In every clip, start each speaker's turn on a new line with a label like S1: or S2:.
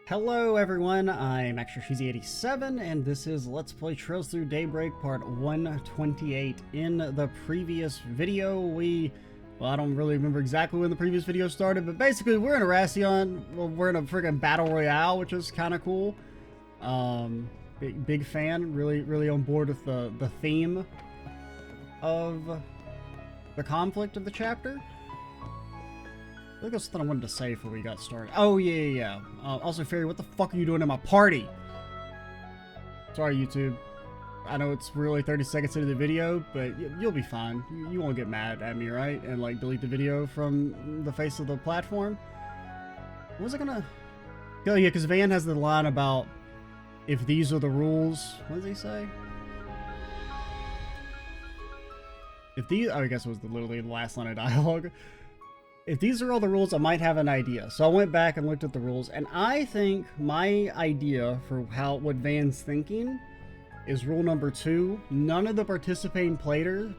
S1: Hello everyone, I'm ExtraCheesy87 and this is Let's Play Trails Through Daybreak part 128. In the previous video I don't really remember exactly when the previous video started, but basically we're in Oracion. Well, we're in a freaking battle royale, which is kind of cool. Big fan, really on board with the theme of the conflict of the chapter. I think that's something I wanted to say before we got started. Oh, yeah. Also, Fairy, what the fuck are you doing in my party? Sorry, YouTube. I know it's really 30 seconds into the video, but you'll be fine. You won't get mad at me, right? And, like, delete the video from the face of the platform. What was I gonna... Oh, yeah, because Van has the line about, if these are the rules... What does he say? If these... Oh, I guess it was literally the last line of dialogue. If these are all the rules, I might have an idea. So I went back and looked at the rules, and I think my idea for what Van's thinking is rule number 2. None of the participating players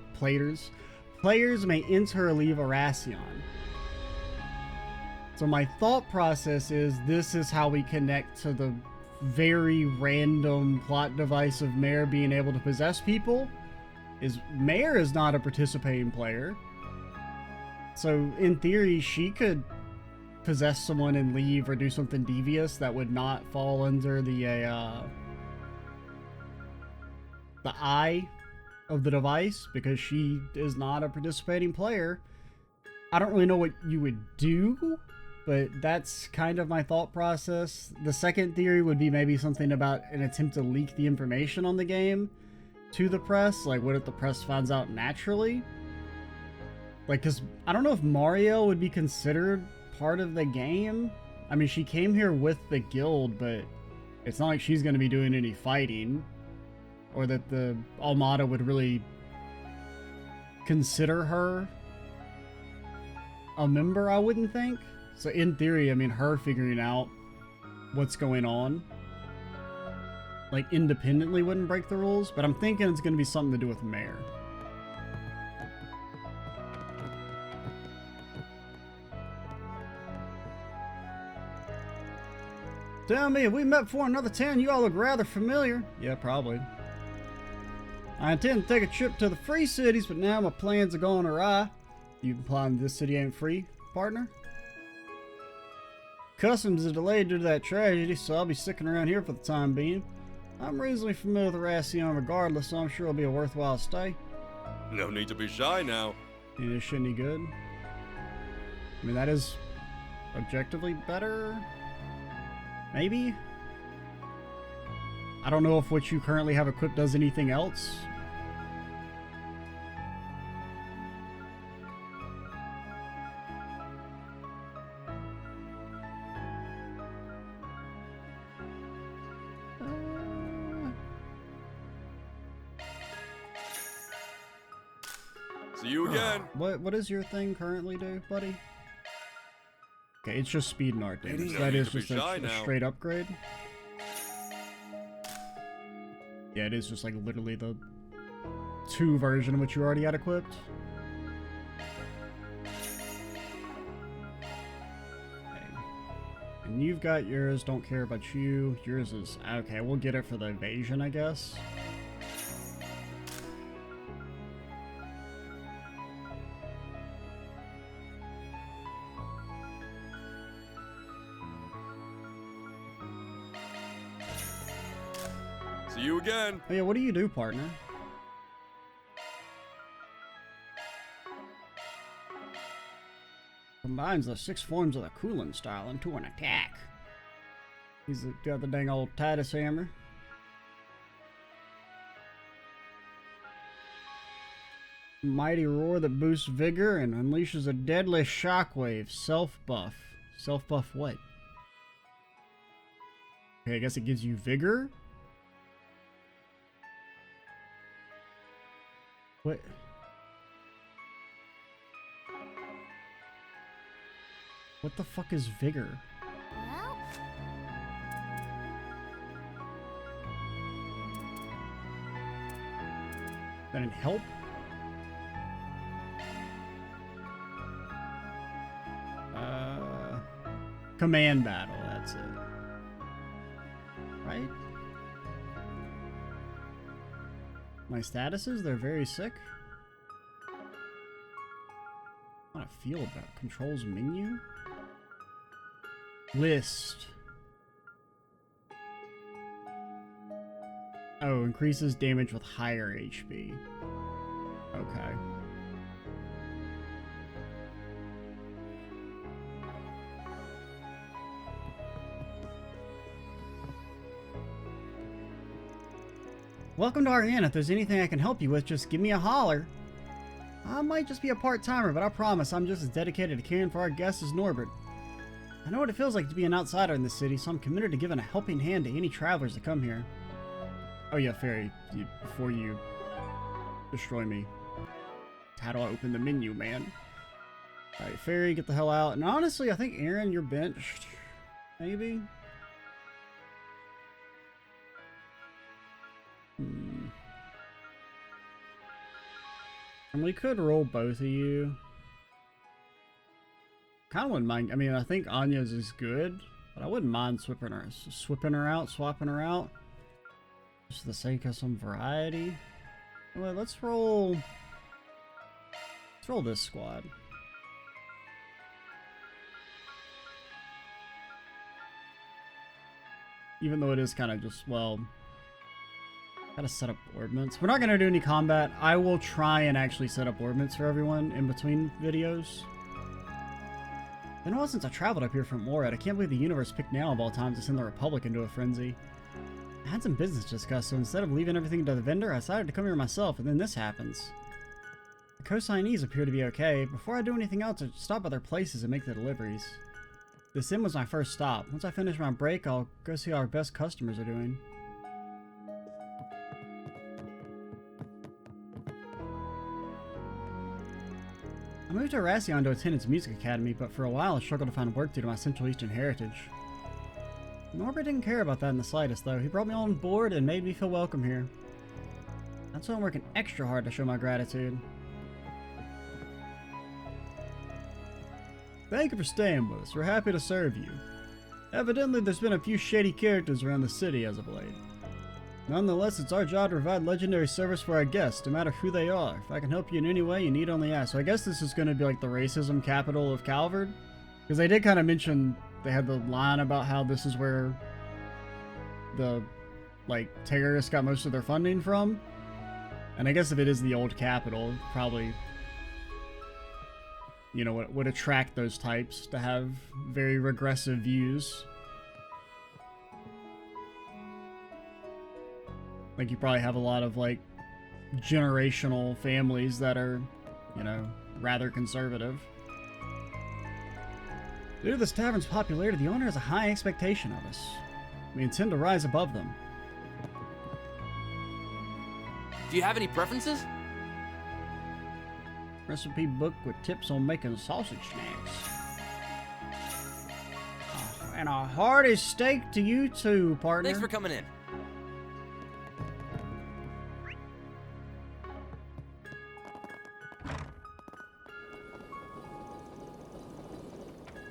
S1: may enter or leave Oracion. So my thought process is this is how we connect to the very random plot device of Mare being able to possess people. Mare is not a participating player. So, in theory, she could possess someone and leave or do something devious that would not fall under the eye of the device, because she is not a participating player. I don't really know what you would do, but that's kind of my thought process. The second theory would be maybe something about an attempt to leak the information on the game to the press. Like, what if the press finds out naturally? Like, because I don't know if Mario would be considered part of the game. I mean, she came here with the guild, but it's not like she's going to be doing any fighting. Or that the Almada would really consider her a member, I wouldn't think. So in theory, I mean, her figuring out what's going on, like, independently wouldn't break the rules. But I'm thinking it's going to be something to do with Mare. Tell me, if we met before another town, you all look rather familiar. Yeah, probably. I intend to take a trip to the free cities, but now my plans are going awry. You implying this city ain't free, partner? Customs is delayed due to that tragedy, so I'll be sticking around here for the time being. I'm reasonably familiar with Oracion regardless, so I'm sure it'll be a worthwhile stay.
S2: No need to be shy now.
S1: Ain't this shit any good? I mean, that is objectively better. Maybe? I don't know if what you currently have equipped does anything else.
S2: See you again.
S1: What does your thing currently do, buddy? Okay, it's just speed and art damage.
S2: No
S1: That
S2: need
S1: is
S2: to be
S1: just
S2: shy
S1: a
S2: now.
S1: straight upgrade. Yeah, it is just like literally the 2 version of what you already had equipped. Okay. And you've got yours, don't care about you. Yours is, okay, we'll get it for the evasion, I guess.
S2: See you again.
S1: Oh yeah, what do you do, partner? Combines the 6 forms of the cooling style into an attack. He's got the dang old Titus hammer. Mighty roar that boosts vigor and unleashes a deadly shockwave. Self-buff. Self-buff what? Okay, I guess it gives you vigor? What? What the fuck is vigor? That didn't help? Command battle, that's it. right? My statuses, they're very sick. How do I feel about controls menu? List. Oh, increases damage with higher HP. Okay. Welcome to our inn. If there's anything I can help you with, just give me a holler. I might just be a part-timer, but I promise I'm just as dedicated to caring for our guests as Norbert. I know what it feels like to be an outsider in this city, so I'm committed to giving a helping hand to any travelers that come here. Oh yeah, Fairy, before you destroy me. How do I open the menu, man? Alright, Fairy, get the hell out. And honestly, I think Aaron, you're benched. Maybe? And we could roll both of you. Kind of wouldn't mind. I mean, I think Anya's is good, but I wouldn't mind swapping her out. Just for the sake of some variety. Well, let's roll this squad. Even though it is kind of just, well, gotta set up ordnance. We're not gonna do any combat. I will try and actually set up ordnance for everyone in between videos. Been a while since I traveled up here from Morad. I can't believe the universe picked now of all times to send the Republic into a frenzy. I had some business to discuss, so instead of leaving everything to the vendor, I decided to come here myself, and then this happens. The co-signees appear to be okay. Before I do anything else, I stop at their places and make the deliveries. This inn was my first stop. Once I finish my break, I'll go see how our best customers are doing. I moved to Oracion to attend its music academy, but for a while I struggled to find work due to my Central Eastern heritage. Norbert didn't care about that in the slightest, though. He brought me on board and made me feel welcome here. That's why I'm working extra hard to show my gratitude. Thank you for staying with us. We're happy to serve you. Evidently, there's been a few shady characters around the city as of late. Nonetheless, it's our job to provide legendary service for our guests, no matter who they are. If I can help you in any way, you need only ask. So I guess this is going to be like the racism capital of Calvard. Because they did kind of mention, they had the line about how this is where the, like, terrorists got most of their funding from. And I guess if it is the old capital, probably, you know, would attract those types to have very regressive views. Like, you probably have a lot of, like, generational families that are, you know, rather conservative. Due to this tavern's popularity, the owner has a high expectation of us. We intend to rise above them.
S3: Do you have any preferences?
S1: Recipe book with tips on making sausage snacks. Oh, and a hearty steak to you too, partner.
S3: Thanks for coming in.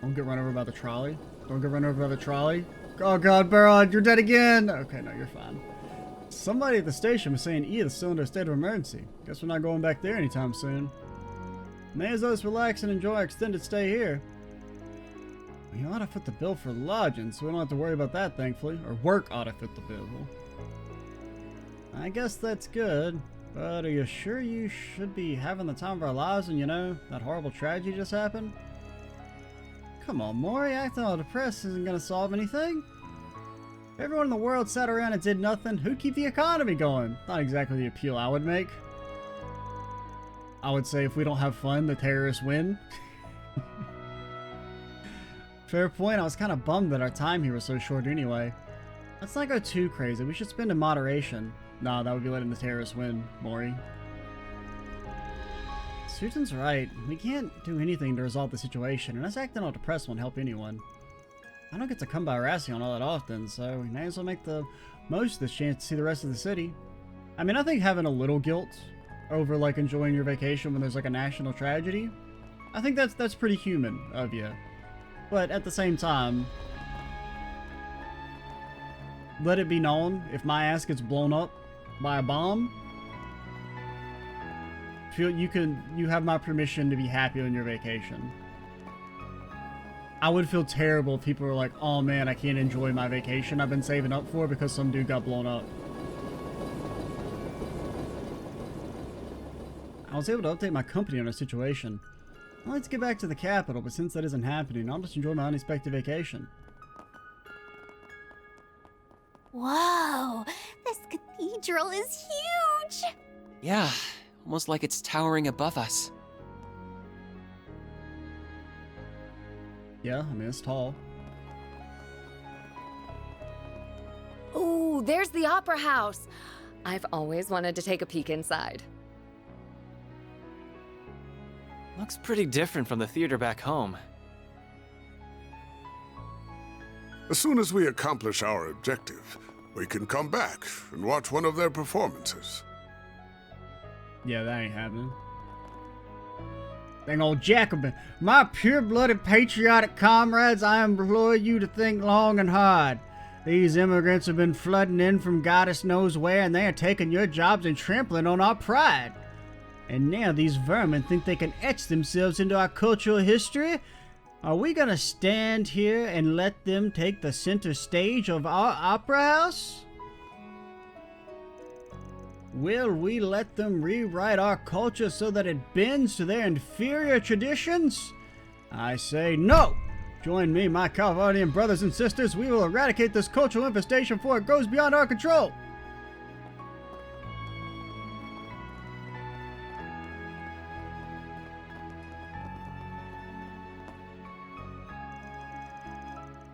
S1: Don't get run over by the trolley. Don't get run over by the trolley. Oh god, Barrod, you're dead again! Okay, no, you're fine. Somebody at the station was saying E is still in a state of emergency. Guess we're not going back there anytime soon. May as well just relax and enjoy our extended stay here. You ought to foot the bill for lodging, so we don't have to worry about that, thankfully. Or work ought to foot the bill. I guess that's good. But are you sure you should be having the time of our lives when you know that horrible tragedy just happened? Come on, Mori, acting all depressed isn't gonna solve anything. If everyone in the world sat around and did nothing, who'd keep the economy going? Not exactly the appeal I would make. I would say if we don't have fun, the terrorists win. Fair point, I was kind of bummed that our time here was so short anyway. Let's not go too crazy, we should spend in moderation. Nah, that would be letting the terrorists win, Mori. Susan's right. We can't do anything to resolve the situation, and us acting all depressed won't help anyone. I don't get to come by Oracion all that often, so we may as well make the most of this chance to see the rest of the city. I mean, I think having a little guilt over, like, enjoying your vacation when there's, like, a national tragedy, I think that's pretty human of you. But at the same time, let it be known if my ass gets blown up by a bomb. You have my permission to be happy on your vacation. I would feel terrible if people were like, oh man, I can't enjoy my vacation I've been saving up for because some dude got blown up. I was able to update my company on our situation. I'd like to get back to the capital, but since that isn't happening, I'll just enjoy my unexpected vacation.
S4: Whoa, this cathedral is huge!
S5: Yeah, almost like it's towering above us.
S1: Yeah, I mean, it's tall.
S6: Ooh, there's the opera house. I've always wanted to take a peek inside.
S5: Looks pretty different from the theater back home.
S7: As soon as we accomplish our objective, we can come back and watch one of their performances.
S1: Yeah, that ain't happening. Dang old Jacobin. My pure-blooded patriotic comrades, I implore you to think long and hard. These immigrants have been flooding in from goddess knows where, and they are taking your jobs and trampling on our pride. And now these vermin think they can etch themselves into our cultural history? Are we gonna stand here and let them take the center stage of our opera house? Will we let them rewrite our culture so that it bends to their inferior traditions? I say no! Join me, my Calvardian brothers and sisters. We will eradicate this cultural infestation before it goes beyond our control!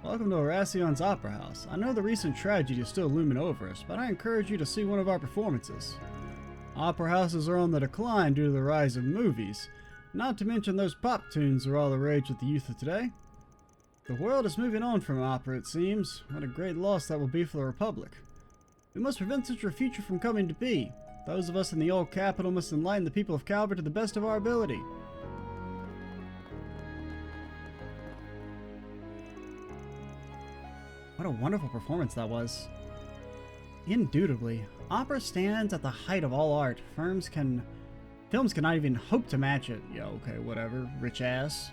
S1: Welcome to Oracion's Opera House. I know the recent tragedy is still looming over us, but I encourage you to see one of our performances. Opera houses are on the decline due to the rise of movies, not to mention those pop tunes are all the rage with the youth of today. The world is moving on from opera, it seems. What a great loss that will be for the Republic. We must prevent such a future from coming to be. Those of us in the old capital must enlighten the people of Calvert to the best of our ability. What a wonderful performance that was. Indubitably, opera stands at the height of all art. Films cannot even hope to match it. Yeah, okay, whatever, rich ass.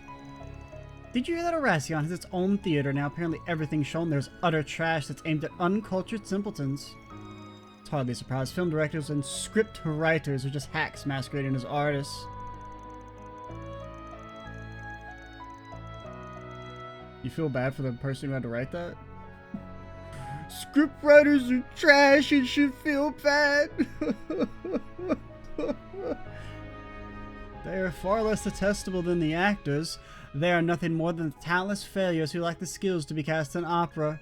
S1: Did you hear that Oracion has its own theater now? Apparently everything shown there's utter trash that's aimed at uncultured simpletons. It's hardly a surprise. Film directors and script writers are just hacks masquerading as artists. You feel bad for the person who had to write that? Scriptwriters are trash and should feel bad. They are far less detestable than the actors. They are nothing more than talentless failures who lack the skills to be cast in opera.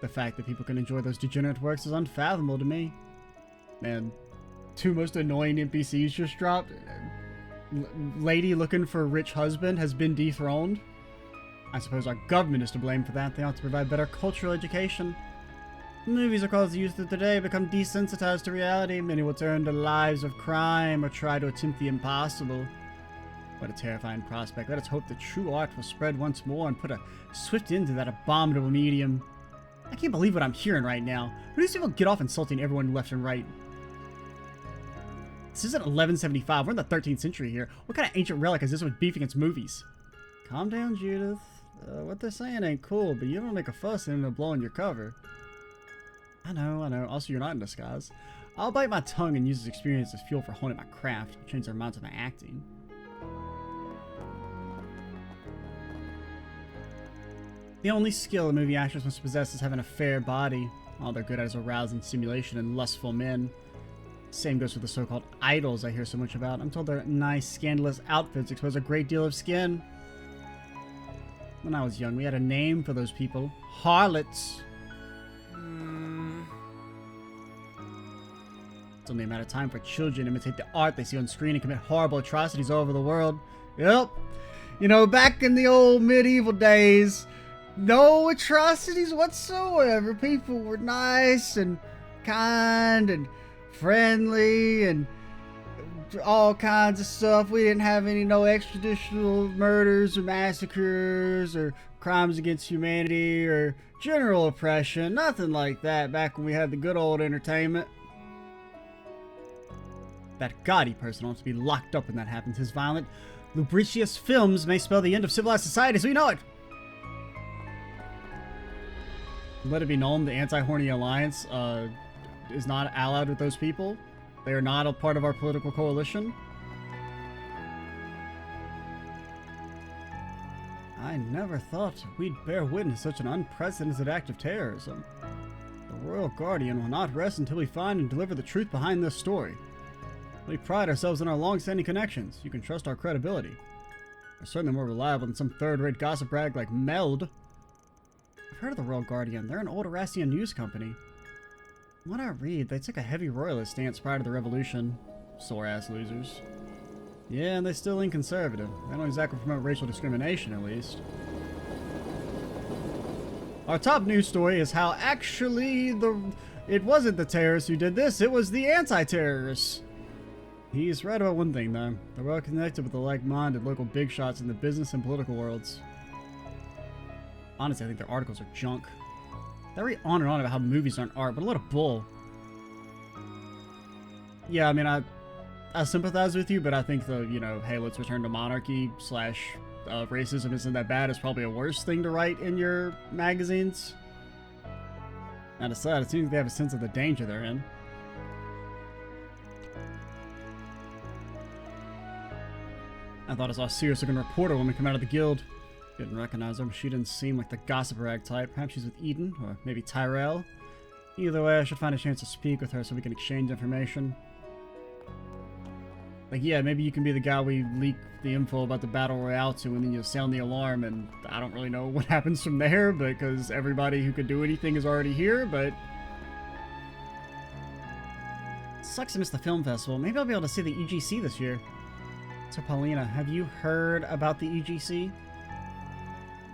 S1: The fact that people can enjoy those degenerate works is unfathomable to me. Man, two most annoying NPCs just dropped. Lady looking for a rich husband has been dethroned. I suppose our government is to blame for that. They ought to provide better cultural education. Movies are caused the youth of today become desensitized to reality. Many will turn to lives of crime or try to attempt the impossible. What a terrifying prospect. Let us hope that true art will spread once more and put a swift end to that abominable medium. I can't believe what I'm hearing right now. Who these people get off insulting everyone left and right? This isn't 1175. We're in the 13th century here. What kind of ancient relic is this with beef against movies? Calm down, Judith. What they're saying ain't cool, but you don't make a fuss and end up blowing your cover. I know. Also, you're not in disguise. I'll bite my tongue and use this experience as fuel for honing my craft and change their minds with my acting. The only skill a movie actress must possess is having a fair body. All they're good at is arousing stimulation and lustful men. Same goes for the so-called idols I hear so much about. I'm told their nice, scandalous outfits expose a great deal of skin. When I was young, we had a name for those people. Harlots. It's only a matter of time for children to imitate the art they see on screen and commit horrible atrocities all over the world. Yep. You know, back in the old medieval days, no atrocities whatsoever. People were nice and kind and friendly and all kinds of stuff. We didn't have any no extrajudicial murders or massacres or crimes against humanity or general oppression, nothing like that back when we had the good old entertainment. That gaudy person wants to be locked up when that happens. His violent, lubricious films may spell the end of civilized society as we know it. Let it be known the Anti-Horny Alliance is not allied with those people. They are not a part of our political coalition. I never thought we'd bear witness to such an unprecedented act of terrorism. The Royal Guardian will not rest until we find and deliver the truth behind this story. We pride ourselves on our long-standing connections. You can trust our credibility. We're certainly more reliable than some third-rate gossip rag like Meld. I've heard of the Royal Guardian. They're an old Oracion news company. From what I read, they took a heavy royalist stance prior to the revolution. Sore-ass losers. Yeah, and they still lean conservative. They don't exactly promote racial discrimination, at least. Our top news story is how actually it wasn't the terrorists who did this, it was the anti-terrorists. He's right about one thing, though. They're well connected with the like-minded local big shots in the business and political worlds. Honestly, I think their articles are junk. They read on and on about how movies aren't art, but a lot of bull. Yeah, I mean, I sympathize with you, but I think the, hey, let's return to monarchy / racism isn't that bad is probably a worse thing to write in your magazines. That aside, it seems they have a sense of the danger they're in. I thought I saw a serious-looking reporter woman come out of the guild. Didn't recognize her, but she didn't seem like the gossip rag type. Perhaps she's with Eden, or maybe Tyrell. Either way, I should find a chance to speak with her so we can exchange information. Like, yeah, maybe you can be the guy we leak the info about the Battle Royale to, and then you sound the alarm, and I don't really know what happens from there, because everybody who could do anything is already here, but... Sucks to miss the film festival. Maybe I'll be able to see the EGC this year. So, Paulina, have you heard about the EGC?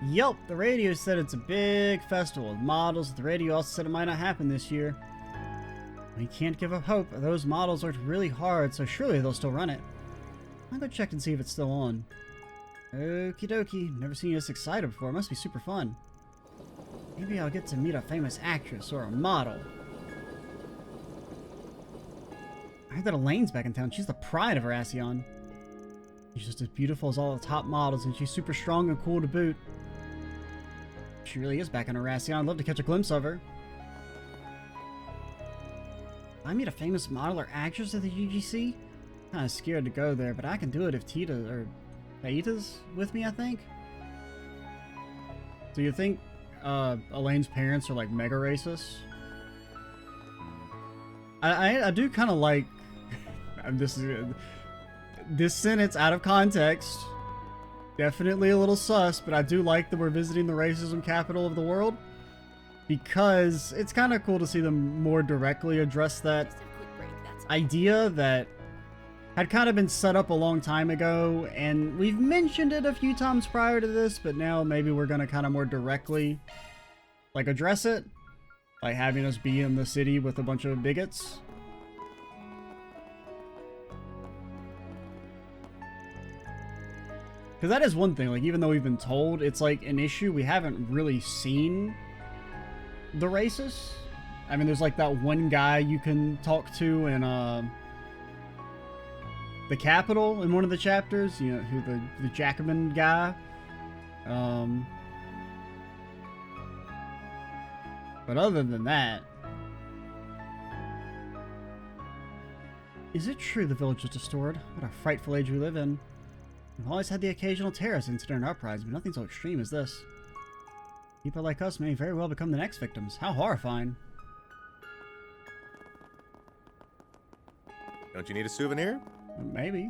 S1: Yep, the radio said it's a big festival with models. The radio also said it might not happen this year. We can't give up hope. Those models worked really hard, so surely they'll still run it. I'll go check and see if it's still on. Okie dokie. Never seen you this excited before. It must be super fun. Maybe I'll get to meet a famous actress or a model. I heard that Elaine's back in town. She's the pride of Oracion. She's just as beautiful as all the top models, and she's super strong and cool to boot. She really is back in Oracion. I'd love to catch a glimpse of her. If I meet a famous model or actress at the UGC, I'm kind of scared to go there, but I can do it if Tita or Aita's with me, I think. Do you think Elaine's parents are like mega racist? I do kind of like this sentence out of context. Definitely a little sus, but I do like that we're visiting the racism capital of the world, because it's kind of cool to see them more directly address that idea that had kind of been set up a long time ago, and we've mentioned it a few times prior to this, but now maybe we're going to kind of more directly like address it, like having us be in the city with a bunch of bigots. Because that is one thing, like, even though we've been told it's, like, an issue, we haven't really seen the racists. I mean, there's, like, that one guy you can talk to in, the Capitol in one of the chapters, you know, who the Jacobin guy. But other than that... Is it true the village is restored? What a frightful age we live in. We've always had the occasional terrorist incident or uprising, but nothing so extreme as this. People like us may very well become the next victims. How horrifying.
S8: Don't you need a souvenir?
S1: Maybe.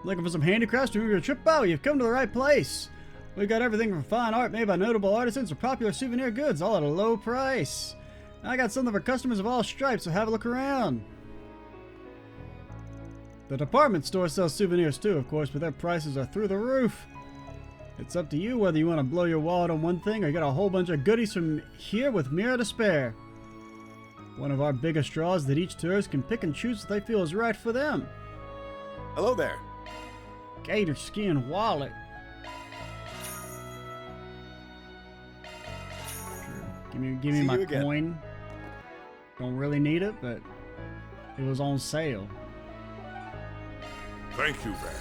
S1: Looking for some handicrafts to your trip out? You've come to the right place. We've got everything from fine art made by notable artisans to popular souvenir goods, all at a low price. I got some of our customers of all stripes, so have a look around. The department store sells souvenirs too, of course, but their prices are through the roof. It's up to you whether you want to blow your wallet on one thing or get a whole bunch of goodies from here with mirror to spare. One of our biggest draws that each tourist can pick and choose what they feel is right for them.
S8: Hello there.
S1: Gator skin wallet. Give me my coin. Don't really need it, but it was on sale.
S7: Thank you, Van.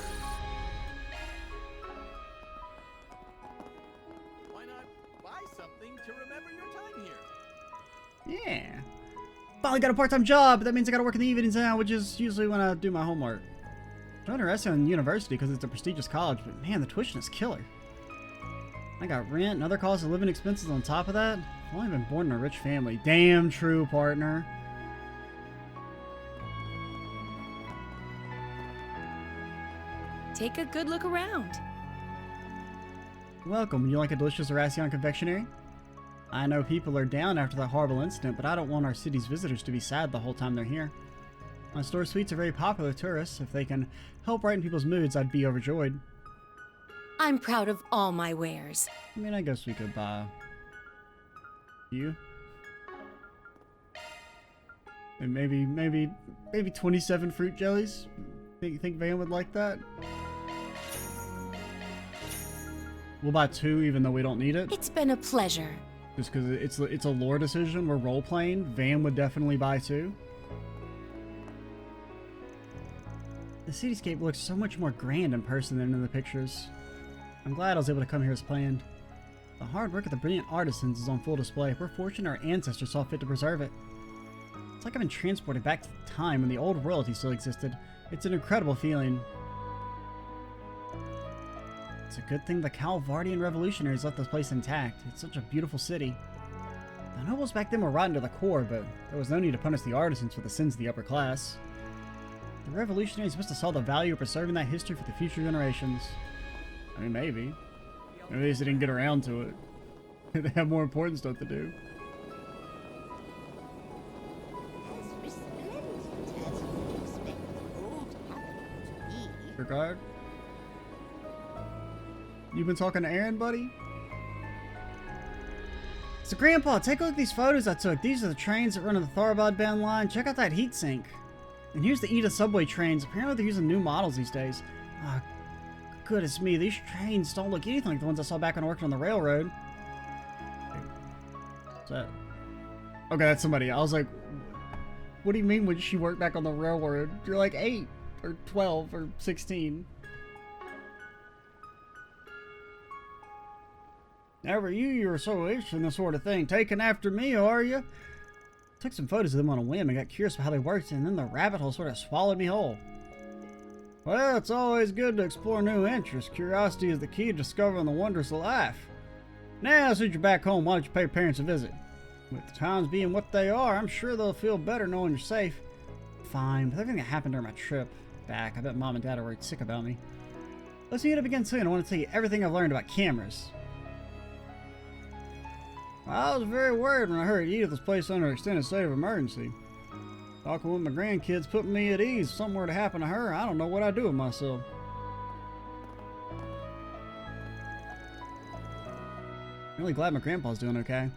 S8: Why not buy something to remember your time here?
S1: Yeah. Finally got a part-time job, but that means I gotta work in the evenings now, which is usually when I do my homework. Joined Oracion University because it's a prestigious college, but man, the tuition is killer. I got rent and other costs of living expenses on top of that. I've only been born in a rich family. Damn true, partner.
S6: Take a good look around.
S1: Welcome. Would you like a delicious Oracion confectionery? I know people are down after that horrible incident, but I don't want our city's visitors to be sad the whole time they're here. My store sweets are very popular with tourists. If they can help brighten people's moods, I'd be overjoyed.
S6: I'm proud of all my wares.
S1: I mean, I guess we could buy you. And maybe 27 fruit jellies? Think Van would like that? We'll buy 2 even though we don't need it.
S6: It's been a pleasure.
S1: Just because it's a lore decision. We're role-playing. Van would definitely buy 2. The cityscape looks so much more grand in person than in the pictures. I'm glad I was able to come here as planned. The hard work of the brilliant artisans is on full display. We're fortunate our ancestors saw fit to preserve it. It's like I've been transported back to the time when the old royalty still existed. It's an incredible feeling. It's a good thing the Calvardian revolutionaries left this place intact. It's such a beautiful city. The nobles back then were rotten to the core, but there was no need to punish the artisans for the sins of the upper class. The revolutionaries must have saw the value of preserving that history for the future generations. I mean, maybe. Maybe they just didn't get around to it. They have more important stuff to do. Regard? You've been talking to Aaron, buddy? So, Grandpa, take a look at these photos I took. These are the trains that run on the Tharbad-bound line. Check out that heatsink. And here's the Eda subway trains. Apparently they're using new models these days. Ah, goodness me, these trains don't look anything like the ones I saw back when I worked on the railroad. What's that? Okay, that's somebody. I was like, what do you mean when she worked back on the railroad? You're like 8 or 12 or 16. Never you were so interested in this sort of thing. Taking after me, are you? Took some photos of them on a whim and got curious about how they worked, and then the rabbit hole sort of swallowed me whole. Well, it's always good to explore new interests. Curiosity is the key to discovering the wonders of life. Now, since you're back home, why don't you pay your parents a visit? With the times being what they are, I'm sure they'll feel better knowing you're safe. Fine, with everything that happened during my trip back, I bet Mom and Dad are worried sick about me. Let's meet up again soon. I want to tell you everything I've learned about cameras. I was very worried when I heard Edith was placed under extended state of emergency. Talking with my grandkids put me at ease. If something were to happen to her, I don't know what I'd do with myself. I'm really glad my grandpa's doing okay.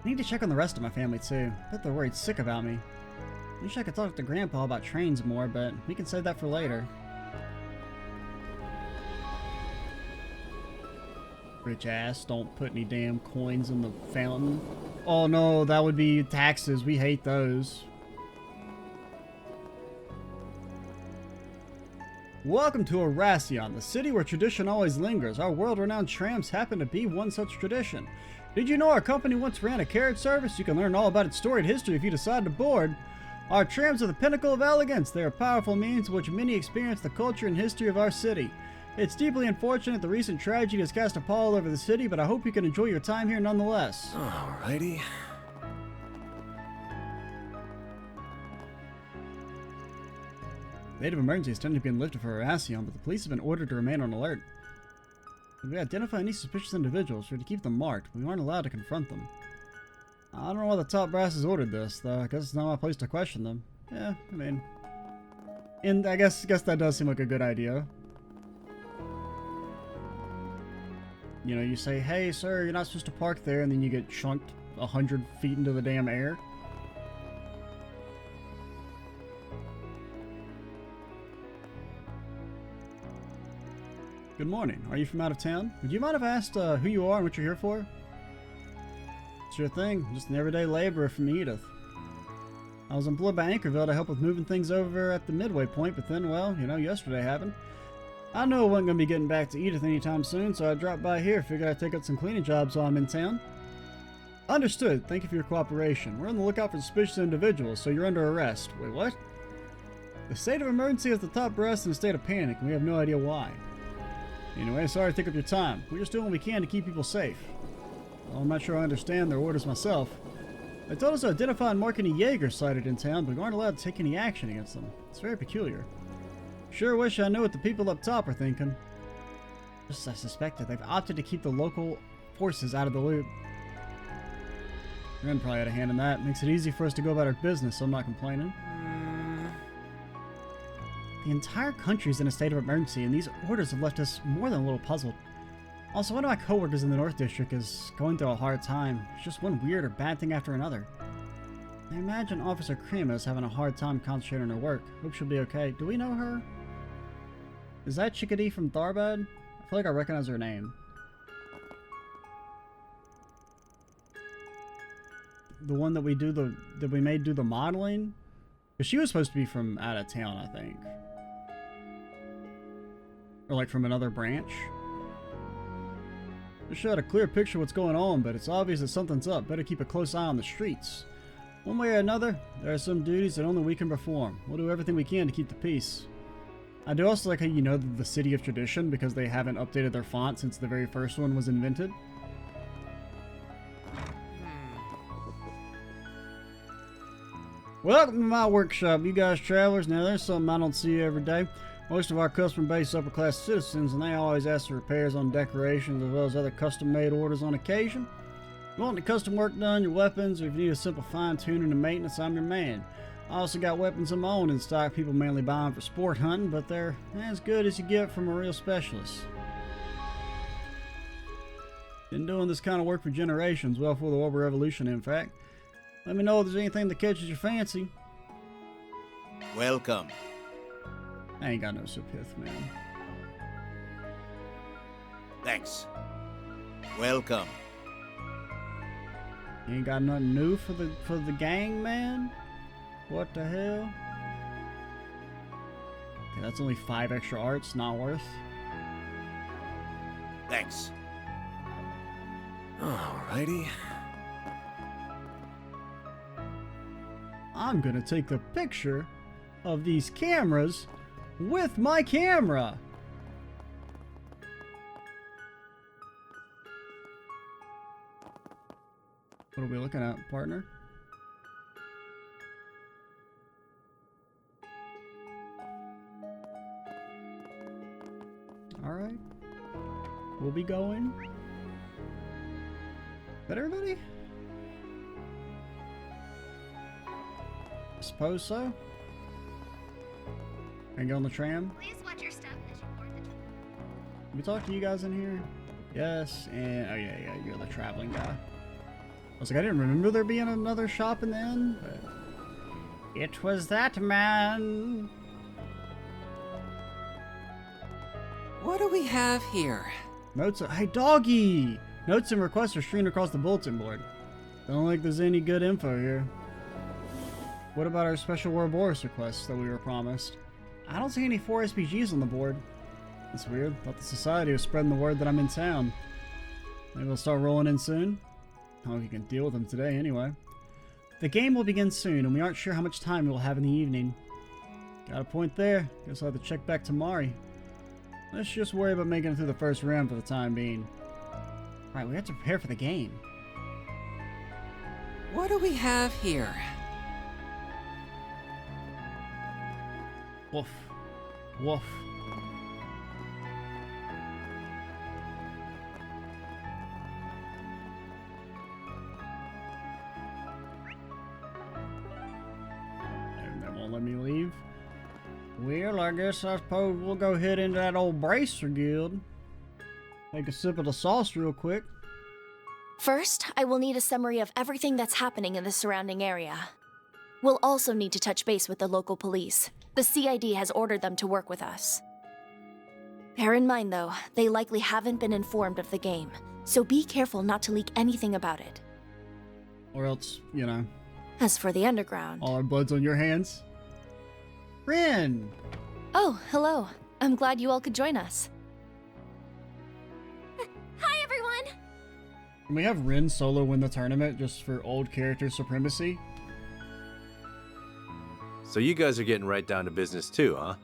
S1: I need to check on the rest of my family too. I bet they're worried sick about me. Wish I could talk to Grandpa about trains more, but we can save that for later. Rich ass, don't put any damn coins in the fountain. Oh no, that would be taxes. We hate those. Welcome to Oracion, the city where tradition always lingers. Our world-renowned trams happen to be one such tradition. Did you know our company once ran a carriage service? You can learn all about its storied history if you decide to board. Our trams are the pinnacle of elegance. They are powerful means in which many experience the culture and history of our city. It's deeply unfortunate the recent tragedy has cast a pall over the city, but I hope you can enjoy your time here nonetheless.
S5: Alrighty.
S1: The state of emergency has tended to be lifted for Oracion, but the police have been ordered to remain on alert. If we identify any suspicious individuals, we're to keep them marked. We aren't allowed to confront them. I don't know why the top brass has ordered this, though. I guess it's not my place to question them. Yeah, I mean... And I guess that does seem like a good idea. You know, you say, hey, sir, you're not supposed to park there, and then you get chunked 100 feet into the damn air. Good morning. Are you from out of town? Would you mind if I asked who you are and what you're here for? Sure thing. Just an everyday laborer from Edith. I was employed by Anchorville to help with moving things over at the midway point, but then, well, yesterday happened. I knew I wasn't going to be getting back to Edith anytime soon, so I dropped by here, figured I'd take up some cleaning jobs while I'm in town. Understood. Thank you for your cooperation. We're on the lookout for suspicious individuals, so you're under arrest. Wait, what? The state of emergency has the top brass in a state of panic, and we have no idea why. Anyway, sorry to take up your time. We're just doing what we can to keep people safe. Well, I'm not sure I understand their orders myself. They told us to identify and mark any Jaegers sighted in town, but we aren't allowed to take any action against them. It's very peculiar. Sure wish I knew what the people up top are thinking. Just as I suspected, they've opted to keep the local forces out of the loop. Ren probably had a hand in that. Makes it easy for us to go about our business, so I'm not complaining. The entire country's in a state of emergency, and these orders have left us more than a little puzzled. Also, one of my coworkers in the North District is going through a hard time. It's just one weird or bad thing after another. I imagine Officer Krima is having a hard time concentrating on her work. Hope she'll be okay. Do we know her? Is that Chickadee from Tharbad? I feel like I recognize her name. The one that we made do the modeling? Because she was supposed to be from out of town, I think. Or like from another branch. Just showed a clear picture of what's going on, but it's obvious that something's up. Better keep a close eye on the streets. One way or another, there are some duties that only we can perform. We'll do everything we can to keep the peace. I do also like how you know the City of Tradition, because they haven't updated their font since the very first one was invented. Welcome to my workshop, you guys travelers. Now there's something I don't see every day. Most of our customer base is upper class citizens, and they always ask for repairs on decorations as well as other custom made orders on occasion. If you want the custom work done, your weapons, or if you need a simple fine tuning and maintenance, I'm your man. I also got weapons of my own in stock. People mainly buy them for sport hunting, but they're as good as you get from a real specialist. Been doing this kind of work for generations, well before the Orb Revolution, in fact. Let me know if there's anything that catches your fancy.
S8: Welcome.
S1: I ain't got no Supith, man.
S8: Thanks. Welcome.
S1: You ain't got nothing new for the gang, man? What the hell? Okay, that's only 5 extra arts, not worth.
S8: Thanks.
S5: Alrighty.
S1: I'm gonna take a picture of these cameras with my camera. What are we looking at, partner? Alright. We'll be going. Is that everybody? I suppose so. Can I get on the tram?
S4: Please watch your step as you board the train.
S1: Can we talk to you guys in here? Yes, and oh yeah, you're the traveling guy. I was like, I didn't remember there being another shop in the inn, but it was that man.
S9: What do we have here?
S1: Notes. Hey, doggy! Notes and requests are streamed across the bulletin board. Don't think there's any good info here. What about our special Ouroboros requests that we were promised? I don't see any 4 SPGs on the board. That's weird. Thought the society was spreading the word that I'm in town. Maybe they'll start rolling in soon. I hope you can deal with them today anyway. The game will begin soon, and we aren't sure how much time we'll have in the evening. Got a point there. Guess I'll have to check back to Mari. Let's just worry about making it through the first round for the time being. Alright, we have to prepare for the game.
S9: What do we have here?
S1: Woof. Woof. And that won't let me leave. Well, I guess I suppose we'll go head into that old Bracer Guild. Take a sip of the sauce real quick.
S4: First, I will need a summary of everything that's happening in the surrounding area. We'll also need to touch base with the local police. The CID has ordered them to work with us. Bear in mind, though, they likely haven't been informed of the game, so be careful not to leak anything about it.
S1: Or else, you know,
S4: As for the underground...
S1: all our blood's on your hands. Rin!
S4: Oh, hello. I'm glad you all could join us. Hi, everyone!
S1: Can we have Rin solo win the tournament just for old character supremacy?
S10: So you guys are getting right down to business too, huh?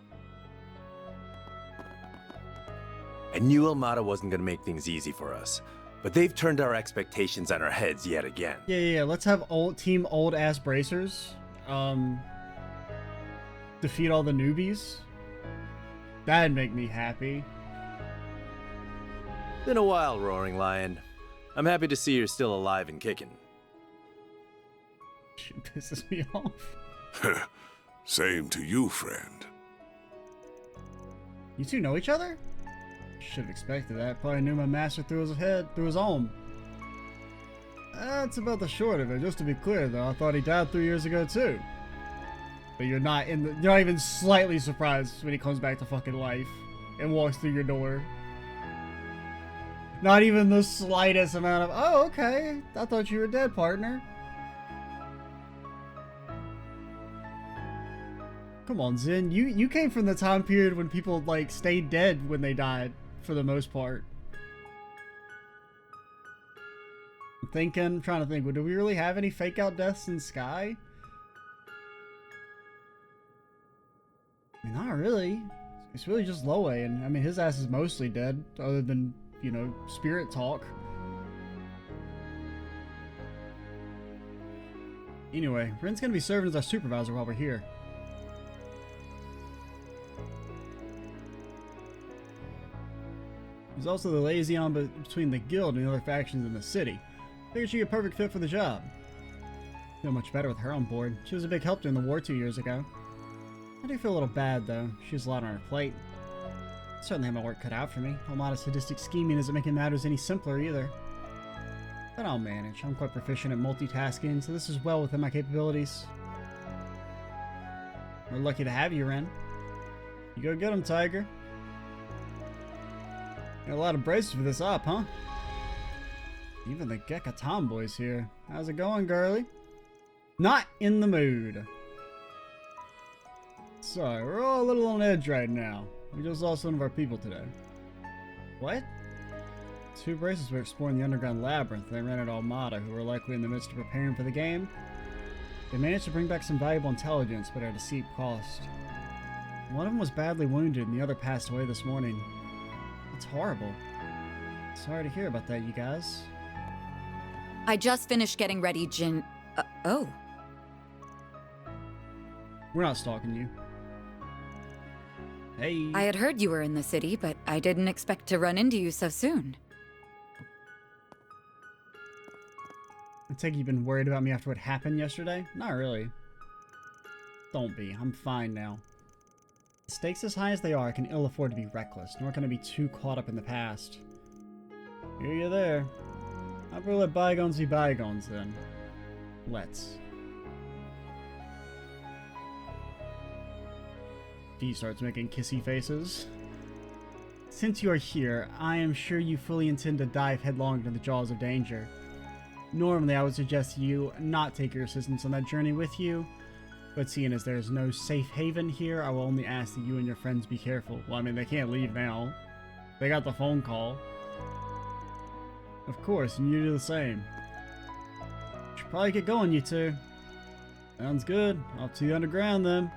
S10: I knew Almada wasn't gonna make things easy for us, but they've turned our expectations on our heads yet again.
S1: Yeah. Let's have team old ass bracers. Defeat all the newbies. That'd make me happy.
S10: Been a while, Roaring Lion. I'm happy to see you're still alive and kicking.
S1: Shit pisses me off.
S7: Same to you, friend.
S1: You two know each other? Should have expected that. Probably knew my master through his arm. That's about the short of it. Just to be clear, though, I thought he died 3 years ago too. But you're not even slightly surprised when he comes back to fucking life and walks through your door. Not even the slightest amount of, oh, okay, I thought you were dead, partner. Come on, Zen. You came from the time period when people, like, stayed dead when they died, for the most part. I'm trying to think, do we really have any fake out deaths in Sky? I mean, not really. It's really just Loe, and I mean, his ass is mostly dead, other than, you know, spirit talk. Anyway, Rin's gonna be serving as our supervisor while we're here. He's also the liaison between the guild and the other factions in the city. Figured she'd be a perfect fit for the job. Feel much better with her on board. She was a big help during the war 2 years ago. I do feel a little bad, though. She has a lot on her plate. Certainly have my work cut out for me. A lot of sadistic scheming isn't making matters any simpler, either. But I'll manage. I'm quite proficient at multitasking, so this is well within my capabilities. We're lucky to have you, Ren. You go get him, Tiger. Got a lot of braces for this op, huh? Even the Gekka tomboy's here. How's it going, girly? Not in the mood. Sorry, we're all a little on edge right now. We just lost one of our people today. What? 2 braces were exploring the underground labyrinth. They ran at Almada, who were likely in the midst of preparing for the game. They managed to bring back some valuable intelligence, but at a steep cost. One of them was badly wounded, and the other passed away this morning. It's horrible. Sorry to hear about that, you guys.
S11: I just finished getting ready, Jin. Oh.
S1: We're not stalking you. Hey.
S11: I had heard you were in the city, but I didn't expect to run into you so soon.
S1: I take it you've been worried about me after what happened yesterday? Not really. Don't be. I'm fine now. The stakes as high as they are, I can ill afford to be reckless, nor can I be too caught up in the past. Hear you there. I'll probably let bygones be bygones, then. Let's. Dee starts making kissy faces. Since you are here, I am sure you fully intend to dive headlong into the jaws of danger. Normally, I would suggest you not take your assistants on that journey with you, but seeing as there is no safe haven here, I will only ask that you and your friends be careful. Well, I mean, they can't leave now. They got the phone call. Of course, and you do the same. Should probably get going, you two. Sounds good. Off to the underground, then.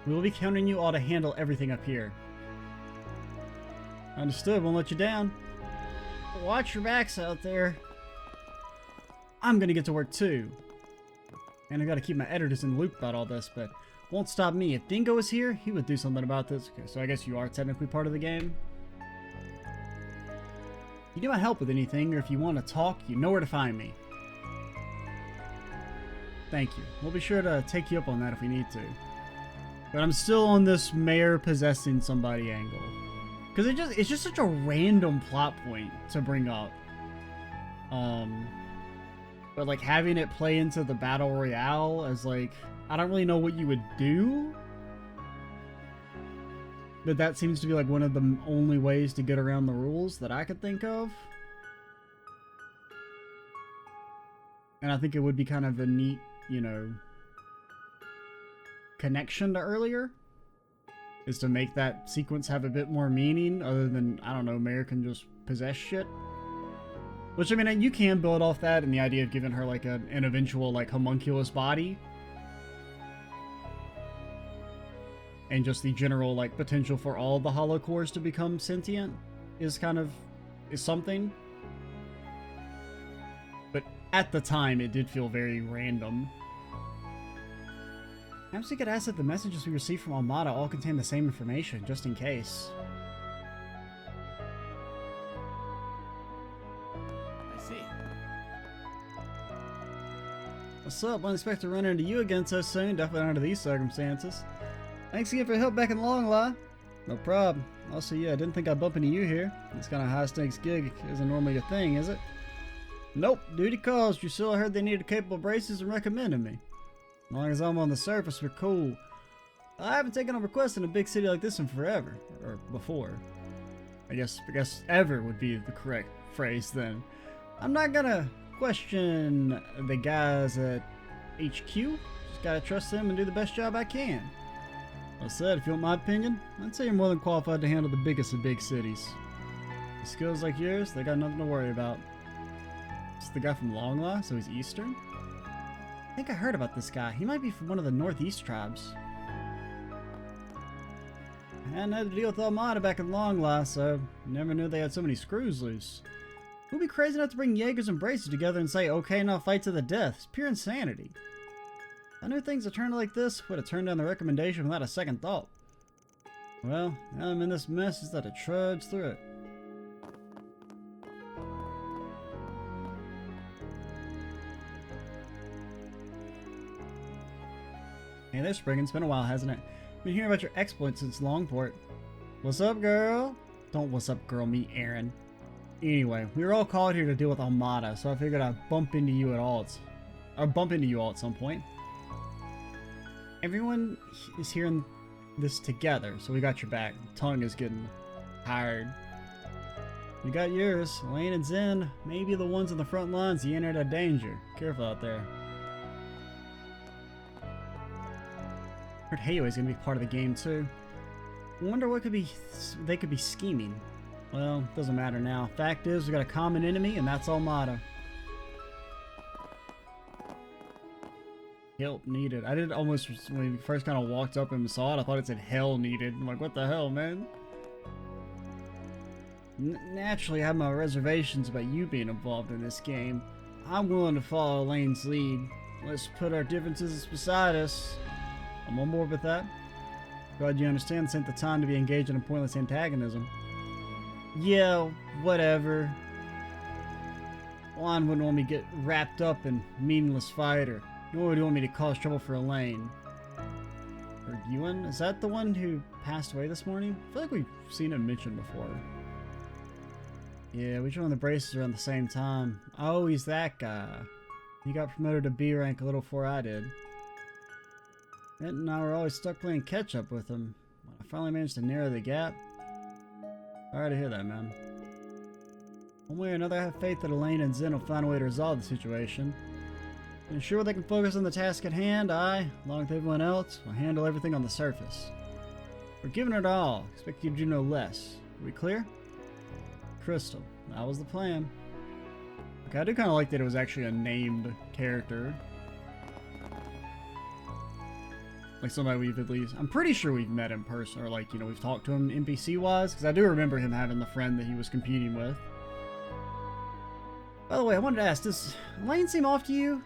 S1: We will be counting you all to handle everything up here. Understood, won't let you down. Watch your backs out there. I'm gonna get to work too. And I gotta keep my editors in the loop about all this, but won't stop me. If Dingo was here, he would do something about this. Okay, so I guess you are technically part of the game. If you need my help with anything, or if you want to talk, you know where to find me. Thank you. We'll be sure to take you up on that if we need to. But I'm still on this mayor possessing somebody angle. Because it's just such a random plot point to bring up. But like having it play into the battle royale as like, I don't really know what you would do. But that seems to be like one of the only ways to get around the rules that I could think of. And I think it would be kind of a neat, you know, connection to earlier, is to make that sequence have a bit more meaning other than, I don't know, American just possess shit. Which, I mean, you can build off that and the idea of giving her like an eventual like homunculus body. And just the general like potential for all the hollow cores to become sentient is something. But at the time it did feel very random. Perhaps we could ask that the messages we received from Armada all contain the same information, just in case.
S8: I see.
S1: What's up? Wasn't expect to run into you again so soon, definitely not under these circumstances. Thanks again for your help back in Long Lie. No problem. Also, yeah, I didn't think I'd bump into you here. This kind of high-stakes gig isn't normally a thing, is it? Nope, duty calls. Drusilla heard they needed capable braces and recommended me. As long as I'm on the surface, we're cool. I haven't taken a request in a big city like this in forever. Or before. I guess ever would be the correct phrase then. I'm not gonna question the guys at HQ. Just gotta trust them and do the best job I can. Well said, if you want my opinion, I'd say you're more than qualified to handle the biggest of big cities. With skills like yours, they got nothing to worry about. It's the guy from Long Lie, so he's Eastern? I think I heard about this guy. He might be from one of the Northeast tribes. I hadn't had to deal with Armada back in Long Lie, so never knew they had so many screws loose. Who'd be crazy enough to bring Jaegers and braces together and say, okay, now fight to the death? It's pure insanity. If I knew things had turned like this, would have turned down the recommendation without a second thought. Well, now I'm in this mess, just have to trudge through it. Hey there, Spriggan. It's been a while, hasn't it? Been hearing about your exploits since Longport. What's up, girl? Don't what's up, girl, me, Aaron. Anyway, we were all called here to deal with Armada, so I figured I'd bump into you all at some point. Everyone is hearing this together, so we got your back. Tongue is getting tired. You got yours. Lane and Zen may be the ones on the front lines. You entered a danger. Careful out there. Heard Hayway's gonna be part of the game too. Wonder what they could be scheming. Well, doesn't matter now. Fact is, we got a common enemy, and that's Armada. Help needed. I did almost, when we first kind of walked up and saw it, I thought it said hell needed. I'm like, what the hell, man? Naturally, I have my reservations about you being involved in this game. I'm willing to follow Lane's lead. Let's put our differences beside us. I'm on board with that. Glad you understand this ain't the time to be engaged in a pointless antagonism. Yeah, whatever. Juan wouldn't want me to get wrapped up in meaningless fight, or nor would he want me to cause trouble for Elaine. Or Ewan? Is that the one who passed away this morning? I feel like we've seen him mentioned before. Yeah, we joined the braces around the same time. Oh, he's that guy. He got promoted to B rank a little before I did. Ed and I were always stuck playing catch up with him. When I finally managed to narrow the gap. Sorry to hear that, man. One way or another, I have faith that Elaine and Zen will find a way to resolve the situation. To ensure they can focus on the task at hand, I, along with everyone else, will handle everything on the surface. We're giving it all. Expect you to do no less. Are we clear? Crystal. That was the plan. Okay, I do kind of like that it was actually a named character. Like somebody we've at least... I'm pretty sure we've met in person, or like, you know, we've talked to him NPC-wise, because I do remember him having the friend that he was competing with. By the way, I wanted to ask, does Elaine seem off to you?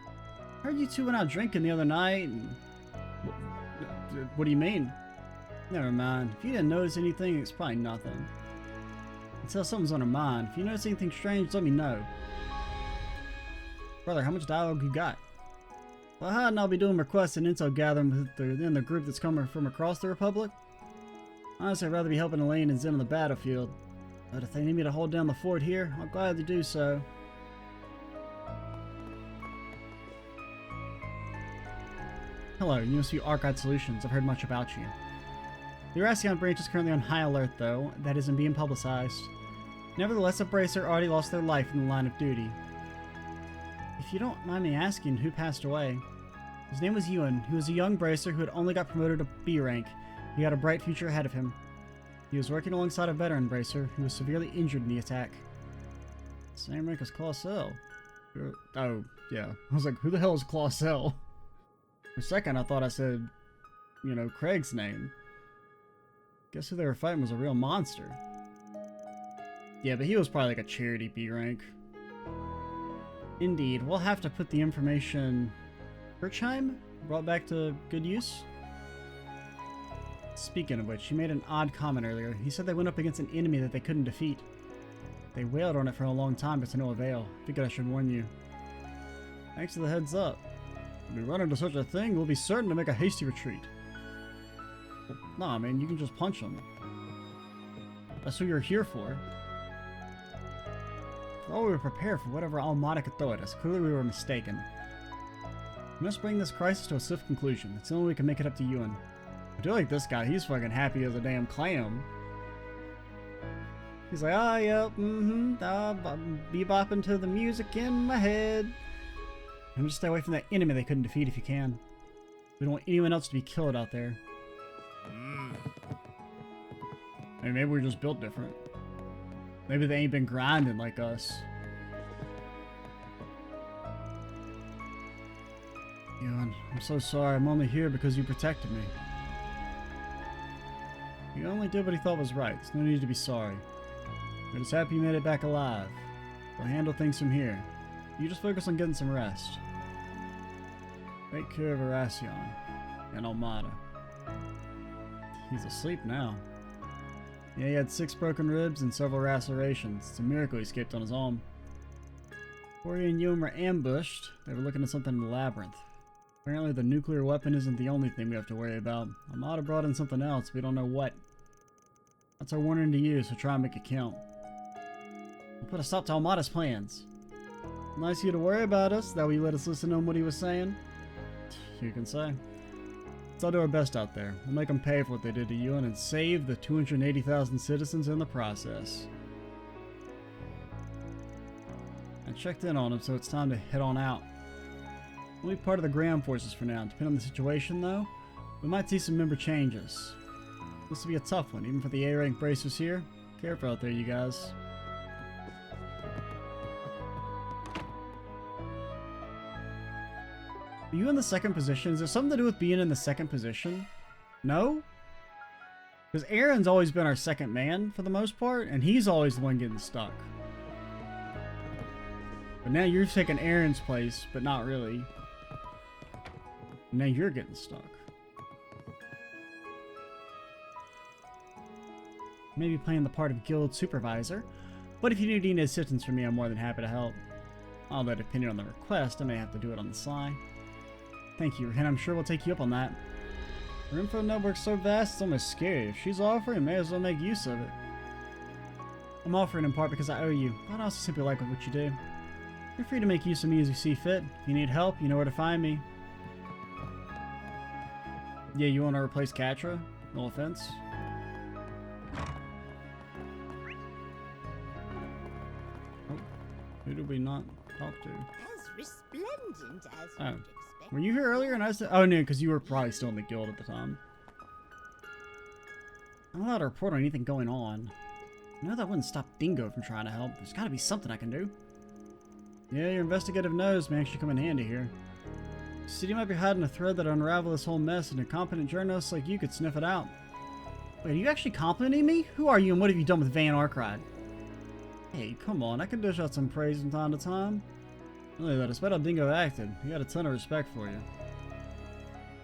S1: I heard you two went out drinking the other night, and... What do you mean? Never mind. If you didn't notice anything, it's probably nothing. Until something's on her mind. If you notice anything strange, let me know. Brother, how much dialogue you got? Well, I hadn't I'll be doing requests and intel gathering within the group that's coming from across the Republic. Honestly, I'd rather be helping Elaine and Zen on the battlefield. But if they need me to hold down the fort here, I'll gladly do so. Hello, USU Archive Solutions. I've heard much about you. The Oracion branch is currently on high alert, though. That isn't being publicized. Nevertheless, a bracer already lost their life in the line of duty. If you don't mind me asking, who passed away? His name was Ewan. He was a young bracer who had only got promoted to B rank. He had a bright future ahead of him. He was working alongside a veteran bracer who was severely injured in the attack. Same rank as Clausel. Oh, yeah. I was like, who the hell is Clausel? For a second, I thought I said, you know, Craig's name. Guess who they were fighting was a real monster. Yeah, but he was probably like a charity B rank. Indeed, we'll have to put the information Kirchheim brought back to good use. Speaking of which, he made an odd comment earlier. He said they went up against an enemy that they couldn't defeat. They wailed on it for a long time, but to no avail. Figured I should warn you. Thanks for the heads up. If we run into such a thing, we'll be certain to make a hasty retreat. Well, nah, man, you can just punch them. That's what you're here for. Thought we were prepared for whatever Almada could throw at us. Clearly we were mistaken. We must bring this crisis to a swift conclusion. It's the only way we can make it up to Ewan. I do like this guy. He's fucking happy as a damn clam. He's like, ah, yep, bebopping to the music in my head. And just stay away from that enemy they couldn't defeat if you can. We don't want anyone else to be killed out there. I mean, maybe we're just built different. Maybe they ain't been grinding like us. Ewan, I'm so sorry. I'm only here because you protected me. You only did what he thought was right. There's no need to be sorry. We're just happy you made it back alive. We'll handle things from here. You just focus on getting some rest. Take care of Oracion and Almada. He's asleep now. Yeah, he had 6 broken ribs and several lacerations. It's a miracle he escaped on his own. Ori and Ewan were ambushed. They were looking at something in the labyrinth. Apparently the nuclear weapon isn't the only thing we have to worry about. Almada brought in something else, we don't know what. That's our warning to you, so try and make it count. We'll put a stop to Almada's plans. Nice of you to worry about us, that way you let us listen to him what he was saying. You can say. Let's all do our best out there. We'll make them pay for what they did to Ewan and save the 280,000 citizens in the process. I checked in on him, so it's time to head on out. We'll be part of the ground forces for now. Depending on the situation, though, we might see some member changes. This will be a tough one, even for the A-rank bracers here. Careful out there, you guys. Are you in the second position? Is there something to do with being in the second position? No? Because Aaron's always been our second man for the most part, and he's always the one getting stuck. But now you're taking Aaron's place, but not really. Now you're getting stuck. Maybe playing the part of guild supervisor, but if you need any assistance from me, I'm more than happy to help. Although depending on the request, I may have to do it on the sly. Thank you, and I'm sure we'll take you up on that. Our info network's so vast, it's almost scary. If she's offering, may as well make use of it. I'm offering in part because I owe you, but I also simply like what you do. You're free to make use of me as you see fit. If you need help, you know where to find me. Yeah, you want to replace Catra? No offense. Oh, who did we not talk to?
S12: As resplendent as
S1: Oh.
S12: you'd expect.
S1: Were you here earlier and I said, oh no, because you were probably still in the guild at the time. I'm not allowed to report on anything going on. I know that wouldn't stop Dingo from trying to help. There's gotta be something I can do. Yeah, your investigative nose may actually come in handy here. The city might be hiding a thread that'll unravel this whole mess, and a competent journalist like you could sniff it out. Wait, are you actually complimenting me? Who are you and what have you done with Van Arkride? Hey, come on, I can dish out some praise from time to time. Really though, despite how Dingo acted, he had a ton of respect for you.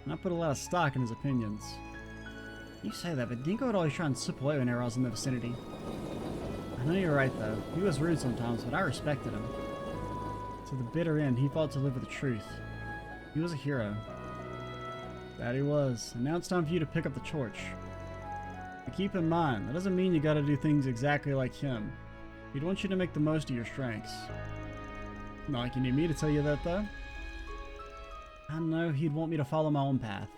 S1: And I put a lot of stock in his opinions. You say that, but Dingo would always try and slip away whenever I was in the vicinity. I know you're right though, he was rude sometimes, but I respected him. To the bitter end, he fought to live with the truth. He was a hero. That he was. And now it's time for you to pick up the torch. But keep in mind, that doesn't mean you gotta do things exactly like him. He'd want you to make the most of your strengths. Not like you need me to tell you that, though. I know he'd want me to follow my own path.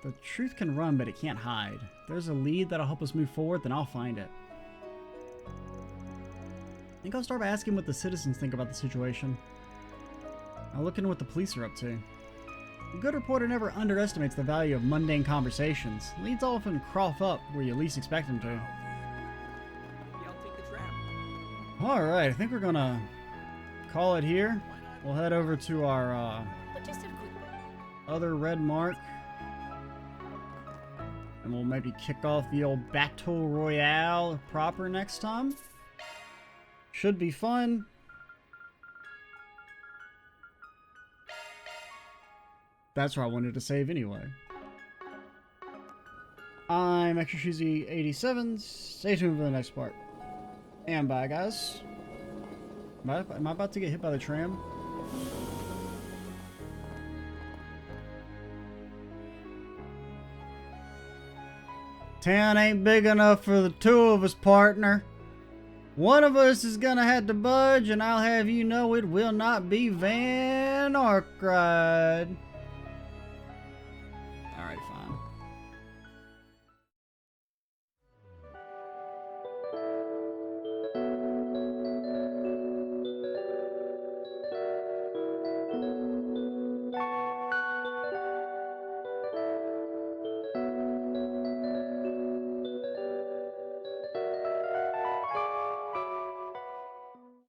S1: The truth can run, but it can't hide. If there's a lead that'll help us move forward, then I'll find it. I think I'll start by asking what the citizens think about the situation. I'll look into what the police are up to. A good reporter never underestimates the value of mundane conversations. Leads often crop up where you least expect them to.
S8: Maybe I'll take the tram.
S1: Alright, I think we're gonna call it here. We'll head over to our
S12: But just a quick
S1: other red mark. And we'll maybe kick off the old Battle Royale proper next time. Should be fun. That's where I wanted to save anyway. I'm Extra Cheesy 87. Stay tuned for the next part. And bye, guys. Am I about to get hit by the tram? Town ain't big enough for the two of us, partner. One of us is gonna have to budge, and I'll have you know it will not be Van Arkwright.